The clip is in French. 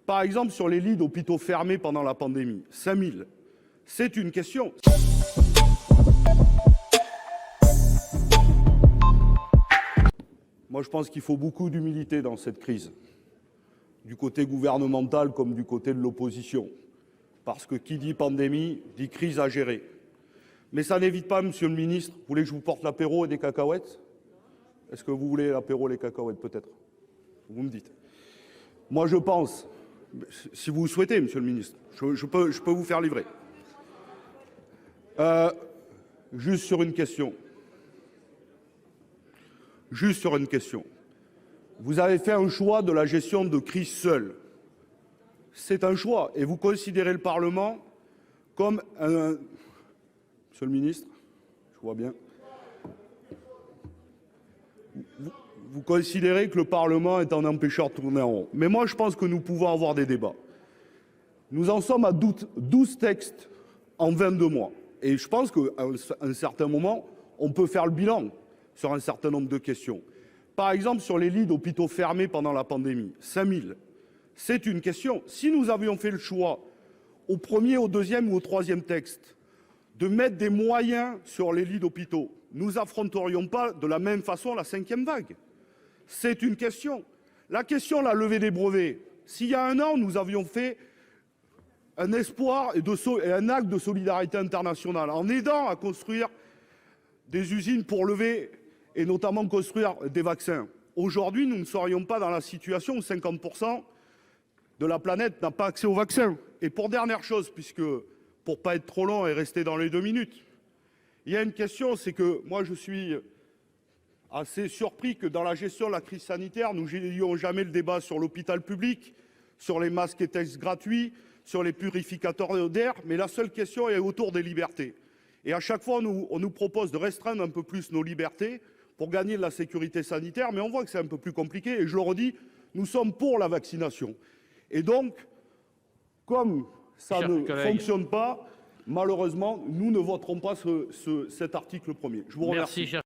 Par exemple, sur les lits d'hôpitaux fermés pendant la pandémie, 5000, c'est une question. Moi, je pense qu'il faut beaucoup d'humilité dans cette crise, du côté gouvernemental comme du côté de l'opposition. Parce que qui dit pandémie, dit crise à gérer. Mais ça n'évite pas, monsieur le ministre, vous voulez que je vous porte l'apéro et des cacahuètes? Est-ce que vous voulez l'apéro et les cacahuètes, peut-être? Vous me dites. Moi, je pense, si vous le souhaitez, monsieur le ministre, je peux vous faire livrer. Juste sur une question. Juste sur une question. Vous avez fait un choix de la gestion de crise seule. C'est un choix. Et vous considérez le Parlement comme un... Monsieur le ministre, je vois bien. Vous considérez que le Parlement est un empêcheur de tourner en rond. Mais moi, je pense que nous pouvons avoir des débats. Nous en sommes à 12 textes en 22 mois. Et je pense qu'à un certain moment, on peut faire le bilan sur un certain nombre de questions. Par exemple, sur les lits d'hôpitaux fermés pendant la pandémie, 5000, c'est une question. Si nous avions fait le choix, au premier, au deuxième ou au troisième texte, de mettre des moyens sur les lits d'hôpitaux, nous n'affronterions pas de la même façon la 5e vague. C'est une question. La question de la levée des brevets, s'il y a un an, nous avions fait un espoir et un acte de solidarité internationale en aidant à construire des usines pour lever et notamment construire des vaccins. Aujourd'hui, nous ne serions pas dans la situation où 50% de la planète n'a pas accès aux vaccins. Et pour dernière chose, puisque pour pas être trop long et rester dans les 2 minutes, il y a une question, c'est que moi je suis assez surpris que dans la gestion de la crise sanitaire, nous n'ayons jamais le débat sur l'hôpital public, sur les masques et tests gratuits, sur les purificateurs d'air, mais la seule question est autour des libertés. Et à chaque fois, on nous propose de restreindre un peu plus nos libertés pour gagner de la sécurité sanitaire, mais on voit que c'est un peu plus compliqué. Et je le redis, nous sommes pour la vaccination. Et donc, comme ça ne fonctionne pas, malheureusement, nous ne voterons pas cet article premier. Je vous remercie. Merci, cher...